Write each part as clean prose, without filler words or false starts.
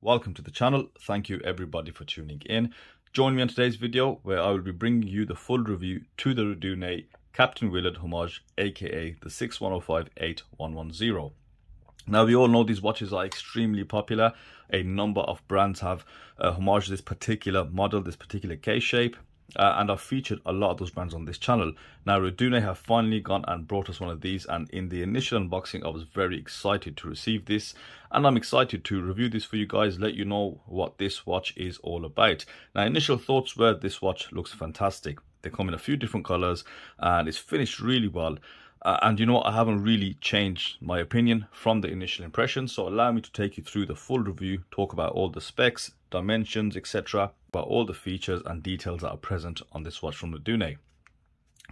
Welcome to the channel. Thank you everybody for tuning in. Join me on today's video where I will be bringing you the full review to the Rdunae Cap't Willard homage, aka the 61058-110. Now we all know these watches are extremely popular. A number of brands have homaged this particular model, this particular case shape. And I've featured a lot of those brands on this channel. Now Rdunae have finally gone and brought us one of these, and in the initial unboxing I was very excited to receive this, and I'm excited to review this for you guys, let you know what this watch is all about. Now initial thoughts were this watch looks fantastic. They come in a few different colors and it's finished really well. And you know what, I haven't really changed my opinion from the initial impression, so allow me to take you through the full review, talk about all the specs, dimensions, etc., about all the features and details that are present on this watch from Rdunae.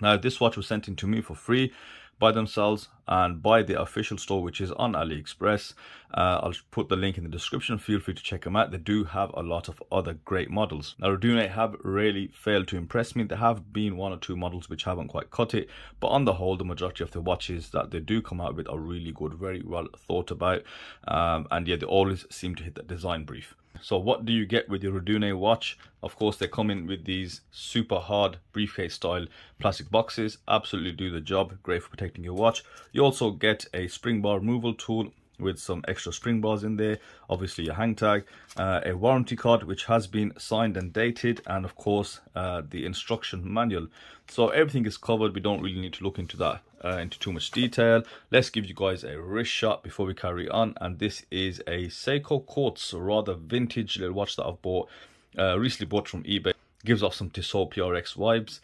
Now this watch was sent in to me for free by themselves and by the official store, which is on AliExpress. I'll put the link in the description, feel free to check them out. They do have a lot of other great models. Now Rdunae have really failed to impress me. There have been one or two models which haven't quite cut it, but on the whole the majority of the watches that they do come out with are really good, very well thought about, and yeah, they always seem to hit the design brief. So what do you get with your Rdunae watch? Of course, they come in with these super hard briefcase style plastic boxes. Absolutely do the job, great for protecting your watch. You also get a spring bar removal tool with some extra spring bars in there, obviously a hang tag, a warranty card which has been signed and dated, and of course the instruction manual. So everything is covered. We don't really need to look into that into too much detail. Let's give you guys a wrist shot before we carry on, and this is a Seiko Quartz, rather vintage little watch that I've bought recently bought from eBay. Gives off some Tissot PRX vibes.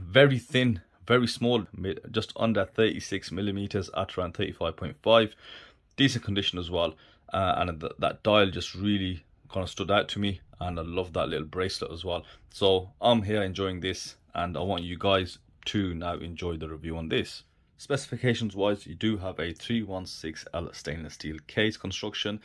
Very thin, very small, just under 36 millimeters at around 35.5. Decent condition as well, and that dial just really kind of stood out to me, and I love that little bracelet as well. So I'm here enjoying this, and I want you guys to now enjoy the review on this. Specifications wise, you do have a 316L stainless steel case construction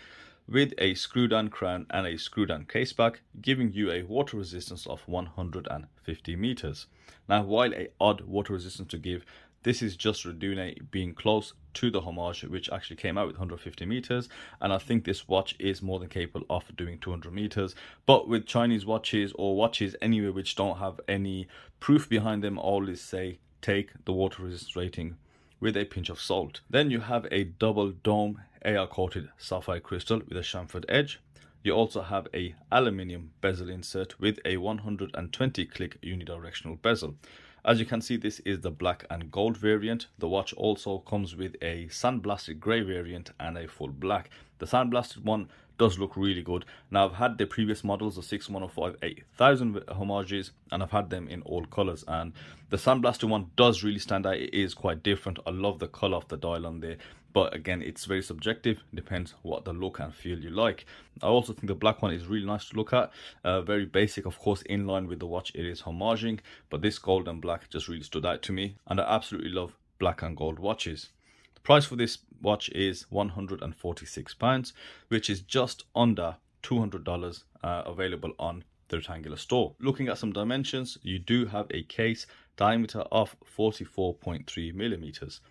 with a screw down crown and a screw down case back, giving you a water resistance of 150 meters. Now while a odd water resistance to give, this is just Rdunae being close to the homage, which actually came out with 150 meters, and I think this watch is more than capable of doing 200 meters. But with Chinese watches, or watches anyway which don't have any proof behind them, I always say take the water resistance rating with a pinch of salt. Then you have a double dome AR coated sapphire crystal with a chamfered edge. You also have a aluminium bezel insert with a 120 click unidirectional bezel. As you can see, this is the black and gold variant. The watch also comes with a sandblasted grey variant and a full black. The sandblasted one does look really good. Now I've had the previous models, the 61058-1000 homages, and I've had them in all colours, and the sandblasted one does really stand out. It is quite different. I love the colour of the dial on there, but again, it's very subjective, depends what the look and feel you like. I also think the black one is really nice to look at, very basic, of course, in line with the watch it is homaging, but this gold and black just really stood out to me, and I absolutely love black and gold watches. The price for this watch is £146, which is just under $200, available on the Retangula store. Looking at some dimensions, you do have a case diameter of 44.3 millimeters.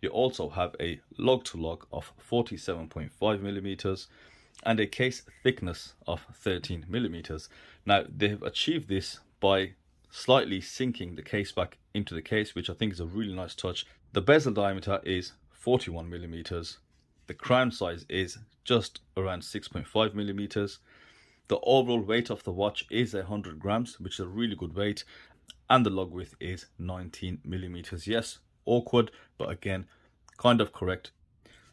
You also have a lug-to-lug of 47.5 millimeters and a case thickness of 13 millimeters. Now they have achieved this by slightly sinking the case back into the case, which I think is a really nice touch. The bezel diameter is 41 millimeters. The crown size is just around 6.5 millimeters. The overall weight of the watch is 100 grams, which is a really good weight, and the lug width is 19 millimeters. Yes, awkward, but again, kind of correct.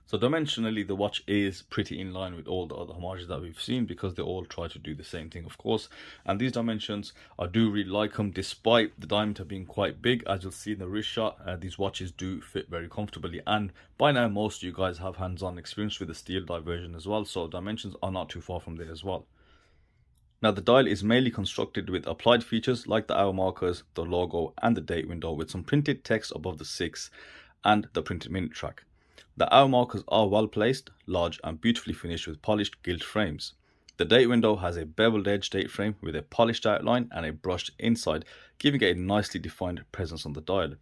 So dimensionally, the watch is pretty in line with all the other homages that we've seen, because they all try to do the same thing, of course. And these dimensions, I do really like them, despite the diameter being quite big. As you'll see in the wrist shot, these watches do fit very comfortably. And by now, most of you guys have hands-on experience with the steel dial version as well, so dimensions are not too far from there as well. Now the dial is mainly constructed with applied features like the hour markers, the logo, and the date window, with some printed text above the 6 and the printed minute track. The hour markers are well placed, large, and beautifully finished with polished gilt frames. The date window has a beveled edge date frame with a polished outline and a brushed inside, giving it a nicely defined presence on the dial.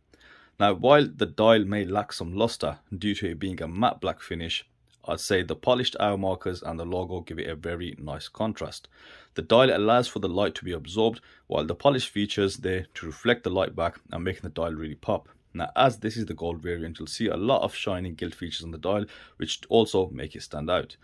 Now while the dial may lack some luster due to it being a matte black finish, I'd say the polished hour markers and the logo give it a very nice contrast. The dial allows for the light to be absorbed, while the polish features there to reflect the light back and making the dial really pop. Now, as this is the gold variant, you'll see a lot of shiny gilt features on the dial, which also make it stand out.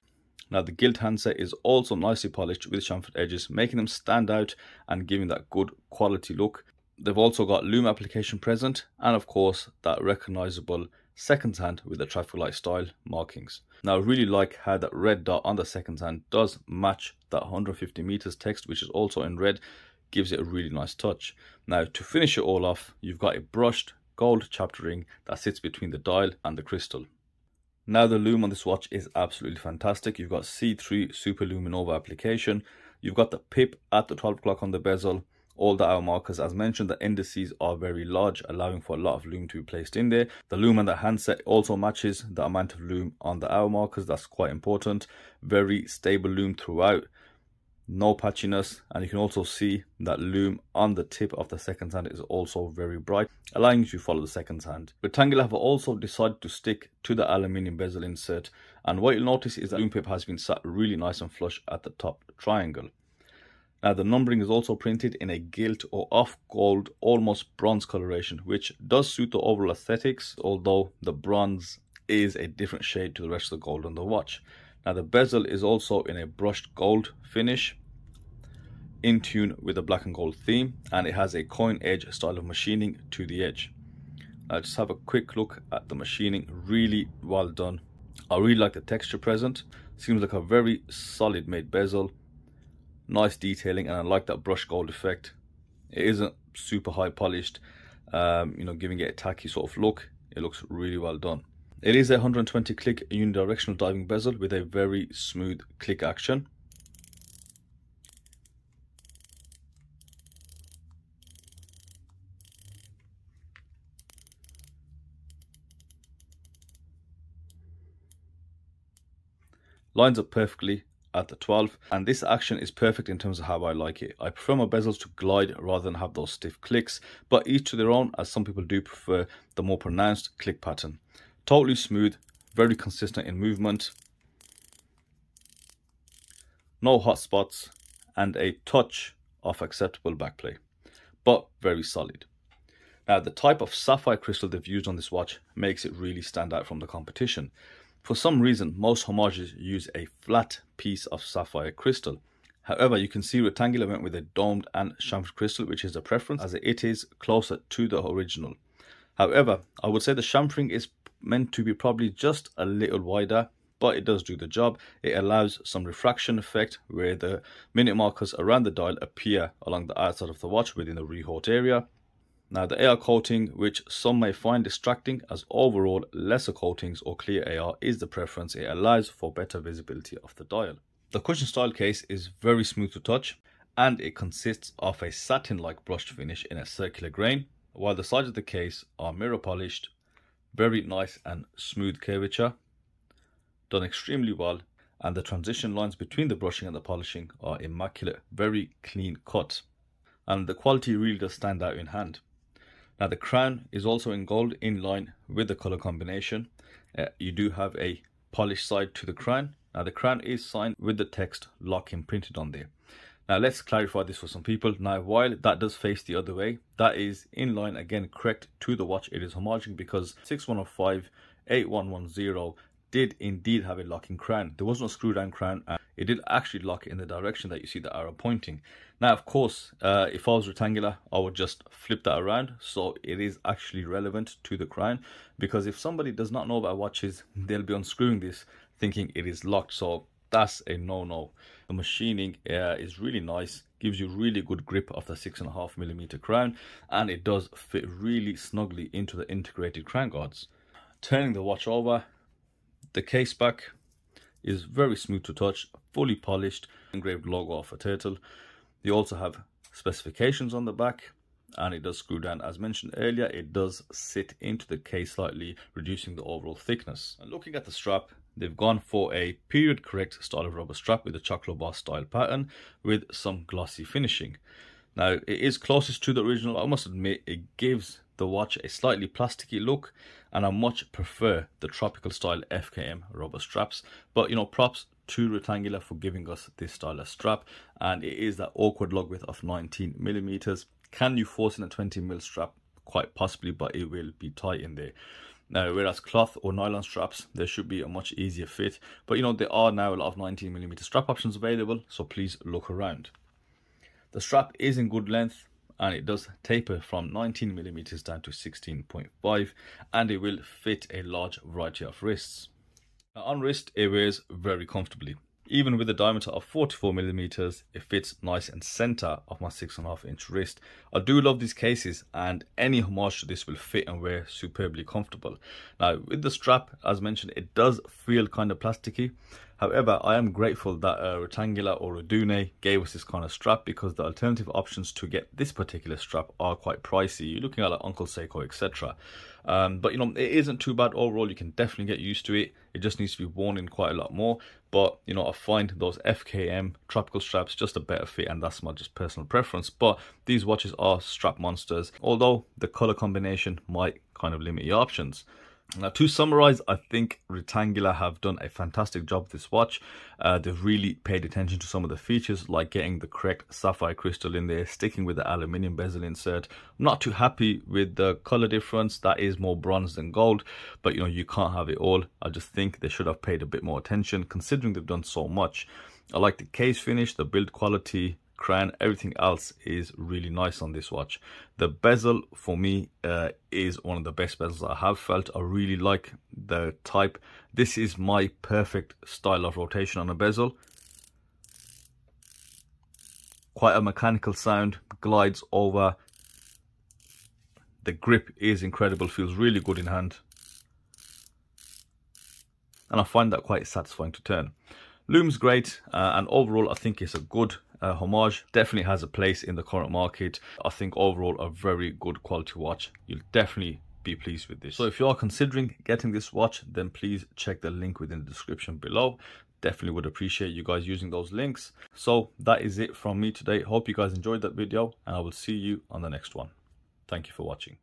Now, the gilt handset is also nicely polished with chamfered edges, making them stand out and giving that good quality look. They've also got lume application present, and of course that recognizable second hand with the traffic light style markings. Now, I really like how that red dot on the second hand does match that 150 meters text, which is also in red, gives it a really nice touch. Now, to finish it all off, you've got a brushed gold chapter ring that sits between the dial and the crystal. Now, the lume on this watch is absolutely fantastic. You've got C3 Super Luminova application. You've got the pip at the 12 o'clock on the bezel. All the hour markers, as mentioned, the indices are very large, allowing for a lot of lume to be placed in there. The lume on the handset also matches the amount of lume on the hour markers. That's quite important. Very stable lume throughout. No patchiness, and you can also see that lume on the tip of the second hand is also very bright, allowing you to follow the second hand. Retangula have also decided to stick to the aluminium bezel insert, and what you'll notice is that lume pip has been sat really nice and flush at the top triangle. Now, the numbering is also printed in a gilt or off gold, almost bronze coloration, which does suit the overall aesthetics, although the bronze is a different shade to the rest of the gold on the watch. Now, the bezel is also in a brushed gold finish, in tune with the black and gold theme, and it has a coin edge style of machining to the edge. Now, just have a quick look at the machining, really well done. I really like the texture present. Seems like a very solid made bezel, nice detailing, and I like that brushed gold effect. It isn't super high polished, giving it a tacky sort of look. It looks really well done. It is a 120 click unidirectional diving bezel with a very smooth click action. Lines up perfectly at the 12, and this action is perfect in terms of how I like it. I prefer my bezels to glide rather than have those stiff clicks, but each to their own, as some people do prefer the more pronounced click pattern. Totally smooth, very consistent in movement, no hot spots, and a touch of acceptable backplay, but very solid. Now, the type of sapphire crystal they've used on this watch makes it really stand out from the competition. For some reason, most homages use a flat piece of sapphire crystal. However, you can see Retangula went with a domed and chamfered crystal, which is a preference as it is closer to the original. However, I would say the chamfering is meant to be probably just a little wider, but it does do the job. It allows some refraction effect where the minute markers around the dial appear along the outside of the watch within the rehaut area. Now, the AR coating, which some may find distracting, as overall lesser coatings or clear AR is the preference. It allows for better visibility of the dial. The cushion style case is very smooth to touch, and it consists of a satin-like brushed finish in a circular grain, while the sides of the case are mirror polished. Very nice and smooth curvature, done extremely well, and the transition lines between the brushing and the polishing are immaculate, very clean cut, and the quality really does stand out in hand. Now, the crown is also in gold in line with the color combination. You do have a polished side to the crown. Now, the crown is signed with the text lock imprinted on there. Now, let's clarify this for some people. Now, while that does face the other way, that is in line, again, correct to the watch. It is homaging because 6105-8110 did indeed have a locking crown. There was no screw down crown, and it did actually lock in the direction that you see the arrow pointing. Now, of course, if I was Retangula, I would just flip that around, so it is actually relevant to the crown, because if somebody does not know about watches, they'll be unscrewing this thinking it is locked, so that's a no-no. The machining is really nice, gives you really good grip of the 6.5mm crown, and it does fit really snugly into the integrated crown guards. Turning the watch over, the case back is very smooth to touch, fully polished, engraved logo of a turtle. You also have specifications on the back, and it does screw down. As mentioned earlier, it does sit into the case slightly, reducing the overall thickness. And looking at the strap, they've gone for a period correct style of rubber strap with a chocolate bar style pattern with some glossy finishing. Now, it is closest to the original. I must admit, it gives the watch a slightly plasticky look, and I much prefer the tropical style FKM rubber straps. But you know, props to Retangula for giving us this style of strap, and it is that awkward lug width of 19mm. Can you force in a 20mm strap? Quite possibly, but it will be tight in there. Now, whereas cloth or nylon straps, there should be a much easier fit. But you know, there are now a lot of 19mm strap options available, so please look around. The strap is in good length, and it does taper from 19mm down to 16.5, and it will fit a large variety of wrists. Now, on wrist, it wears very comfortably. Even with a diameter of 44mm, it fits nice and center of my 6.5-inch wrist. I do love these cases, and any homage to this will fit and wear superbly comfortable. Now, with the strap, as mentioned, it does feel kind of plasticky. However, I am grateful that Retangula or Rdunae gave us this kind of strap, because the alternative options to get this particular strap are quite pricey. You're looking at like Uncle Seiko, etc. But you know, it isn't too bad overall. You can definitely get used to it. It just needs to be worn in quite a lot more. But you know, I find those FKM tropical straps just a better fit, and that's my just personal preference. But these watches are strap monsters, although the color combination might kind of limit your options. Now, to summarize, I think Retangula have done a fantastic job with this watch. They've really paid attention to some of the features, like getting the correct sapphire crystal in there, sticking with the aluminium bezel insert. I'm not too happy with the color difference. That is more bronze than gold, but you know, you can't have it all. I just think they should have paid a bit more attention, considering they've done so much. I like the case finish, the build quality, crown, everything else is really nice on this watch. The bezel for me is one of the best bezels I have felt. I really like the type. This is my perfect style of rotation on a bezel. Quite a mechanical sound, glides over. The grip is incredible, feels really good in hand, and I find that quite satisfying to turn. Lume's great, and overall I think it's a good homage. Definitely has a place in the current market. I think overall a very good quality watch. You'll definitely be pleased with this. So if you are considering getting this watch, then please check the link within the description below. Definitely would appreciate you guys using those links. So that is it from me today. Hope you guys enjoyed that video, and I will see you on the next one. Thank you for watching.